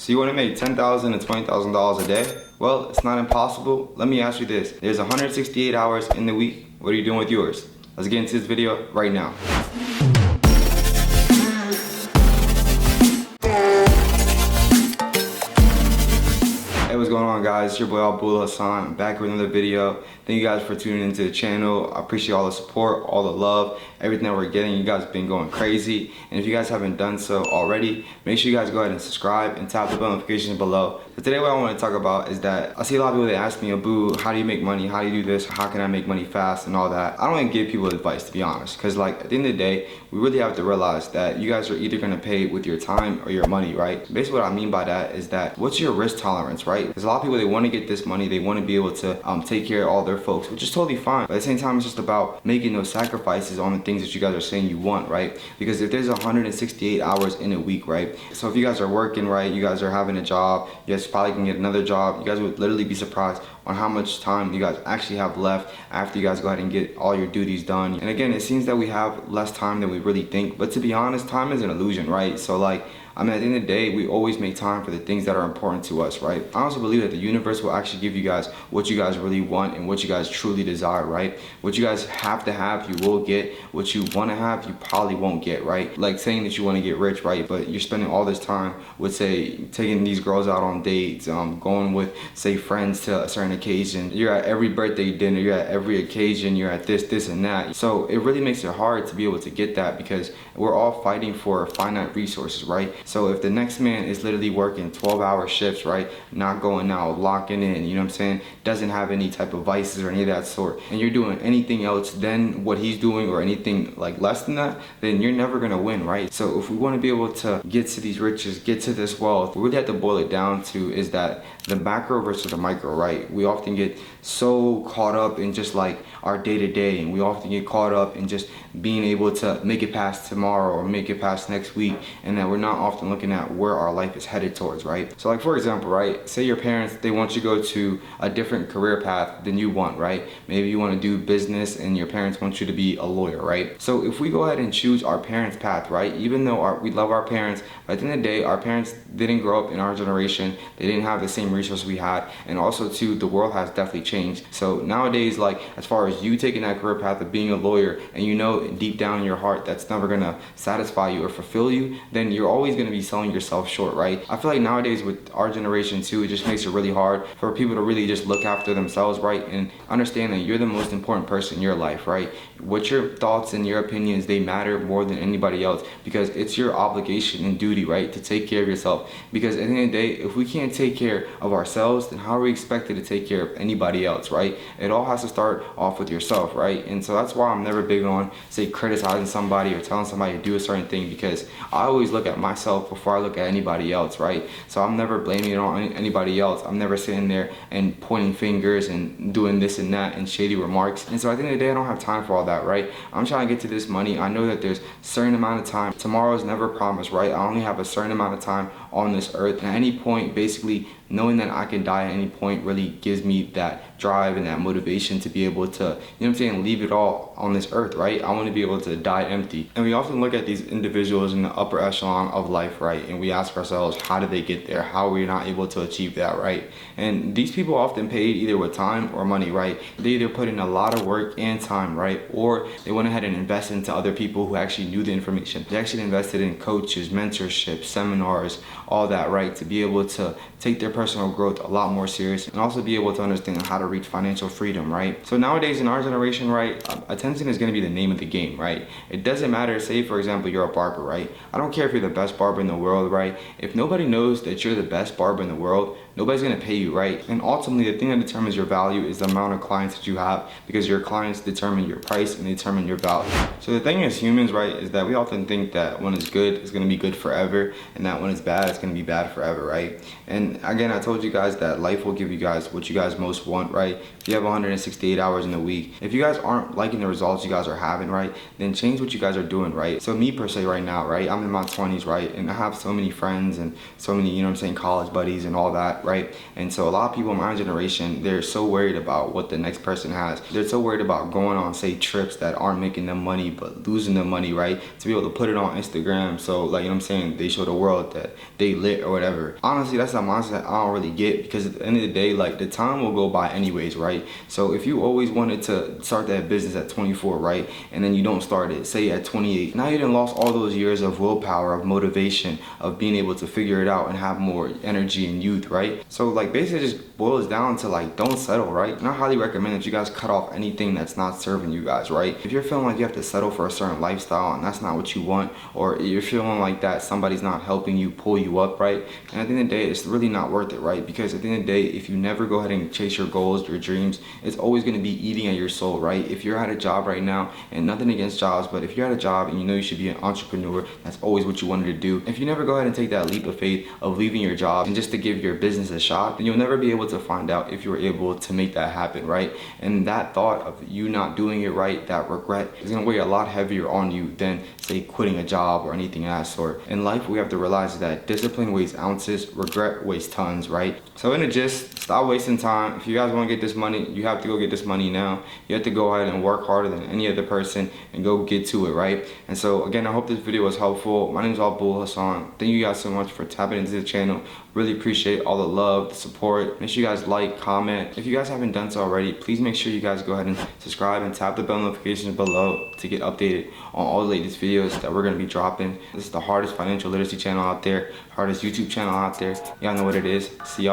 So you want to make $10,000 to $20,000 a day? Well, it's not impossible. Let me ask you this. There's 168 hours in the week. What are you doing with yours? Let's get into this video right now. Hey, what's going on, guys? It's your boy Abdul Hassan. I'm back with another video. Thank you guys for tuning into the channel. I appreciate all the support, all the love, everything that we're getting. You guys have been going crazy. And if you guys haven't done so already, make sure you guys go ahead and subscribe and tap the bell notifications below. So today what I want to talk about is that I see a lot of people that ask me, Abu, how do you make money? How do you do this? How can I make money fast and all that? I don't even give people advice, to be honest. Because like at the end of the day, we really have to realize that you guys are either going to pay with your time or your money, right? Basically what I mean by that is that what's your risk tolerance, right? There's a lot of people, they want to get this money. They want to be able to take care of all their folks, which is totally fine. But at the same time, it's just about making those sacrifices on the things that you guys are saying you want, right? Because if there's 168 hours in a week, right? So if you guys are working, right? You guys are having a job. You guys probably can get another job. You guys would literally be surprised on how much time you guys actually have left after you guys go ahead and get all your duties done. And again, it seems that we have less time than we really think. But to be honest, time is an illusion, right? So like, I mean, at the end of the day, we always make time for the things that are important to us, right? I also believe that the universe will actually give you guys what you guys really want and what you guys truly desire, right? What you guys have to have, you will get. What you want to have, you probably won't get, right? Like saying that you want to get rich, right? But you're spending all this time with, say, taking these girls out on dates, going with, say, friends to a certain occasion. You're at every birthday dinner, you're at every occasion, you're at this, and that. So it really makes it hard to be able to get that because we're all fighting for finite resources, right? So if the next man is literally working 12-hour shifts, right? Not going out, locking in, you know what I'm saying? Doesn't have any type of vices or any of that sort. And you're doing anything else than what he's doing or anything like less than that, then you're never gonna win, right? So if we wanna be able to get to these riches, get to this wealth, what we really have to boil it down to is that the macro versus the micro, right? We often get so caught up in just like our day-to-day, and we often get caught up in just being able to make it past tomorrow or make it past next week, and that we're not often looking at where our life is headed towards, right? So like for example, right, say your parents, they want you to go to a different career path than you want, right? Maybe you want to do business and your parents want you to be a lawyer, right? So if we go ahead and choose our parents' path, right, even though we love our parents, but at the end of the day, our parents didn't grow up in our generation, they didn't have the same resources we had, and also too, the world has definitely changed. So nowadays, like as far as you taking that career path of being a lawyer, and you know deep down in your heart that's never gonna satisfy you or fulfill you, then you're always gonna be selling yourself short, right? I feel like nowadays with our generation too, it just makes it really hard for people to really just look after themselves, right? And understand that you're the most important person in your life, right? What your thoughts and your opinions, they matter more than anybody else, because it's your obligation and duty, right, to take care of yourself. Because at the end of the day, if we can't take care of ourselves, then how are we expected to take care of anybody else, right? It all has to start off with yourself, right? And so that's why I'm never big on, say, criticizing somebody or telling somebody to do a certain thing, because I always look at myself before I look at anybody else, right? So I'm never blaming it on anybody else. I'm never sitting there and pointing fingers and doing this and that and shady remarks. And so at the end of the day, I don't have time for all that, right? I'm trying to get to this money. I know that there's a certain amount of time. Tomorrow is never promised, right? I only have a certain amount of time on this earth. And at any point, basically, knowing that I can die at any point really gives me that drive and that motivation to be able to, you know what I'm saying, leave it all on this earth, right? I want to be able to die empty. And we often look at these individuals in the upper echelon of life, right? And we ask ourselves, how did they get there? How are we not able to achieve that, right? And these people often paid either with time or money, right? They either put in a lot of work and time, right? Or they went ahead and invested into other people who actually knew the information. They actually invested in coaches, mentorship, seminars, all that, right? To be able to take their personal growth a lot more serious and also be able to understand how to reach financial freedom, right? So nowadays in our generation, right, attention is going to be the name of the game, right? It doesn't matter, say for example, you're a barber, right? I don't care if you're the best barber in the world, right? If nobody knows that you're the best barber in the world, nobody's going to pay you, right? And ultimately, the thing that determines your value is the amount of clients that you have, because your clients determine your price and determine your value. So the thing as humans, right, is that we often think that when it's good, it's going to be good forever, and that when it's bad, it's going to be bad forever, right? And again, I told you guys that life will give you guys what you guys most want, right? If you have 168 hours in a week, if you guys aren't liking the results you guys are having, right, then change what you guys are doing, right? So me per se right now, right, I'm in my 20s, right, and I have so many friends and so many, you know what I'm saying, college buddies and all that, right? And so a lot of people in my generation, they're so worried about what the next person has. They're so worried about going on, say, trips that aren't making them money but losing them money, right? To be able to put it on Instagram, so like, you know what I'm saying, they show the world that they stay lit or whatever. Honestly, that's a mindset I don't really get, because at the end of the day, like, the time will go by anyways, right? So if you always wanted to start that business at 24, right, and then you don't start it, say at 28, now you done lost all those years of willpower, of motivation, of being able to figure it out and have more energy and youth, right? So like basically it just boils down to like, don't settle, right? And I highly recommend that you guys cut off anything that's not serving you guys, right? If you're feeling like you have to settle for a certain lifestyle and that's not what you want, or you're feeling like that somebody's not helping you pull you up, right? And at the end of the day, it's really not worth it, right? Because at the end of the day, if you never go ahead and chase your goals, your dreams, it's always going to be eating at your soul, right? If you're at a job right now, and nothing against jobs, but if you're at a job and you know you should be an entrepreneur, that's always what you wanted to do. If you never go ahead and take that leap of faith of leaving your job and just to give your business a shot, then you'll never be able to find out if you were able to make that happen, right? And that thought of you not doing it right, that regret, is going to weigh a lot heavier on you than, say, quitting a job or anything of that sort. In life, we have to realize that discipline weighs ounces, regret weighs tons, right? So in a gist, stop wasting time. If you guys want to get this money, you have to go get this money now. You have to go ahead and work harder than any other person and go get to it, right? And so again, I hope this video was helpful. My name is Abdul Hassan. Thank you guys so much for tapping into the channel. Really appreciate all the love, the support. Make sure you guys like, comment. If you guys haven't done so already, please make sure you guys go ahead and subscribe and tap the bell notifications below to get updated on all the latest videos that we're going to be dropping. This is the hardest financial literacy channel out there, hardest YouTube channel out there. Y'all know what it is. See y'all.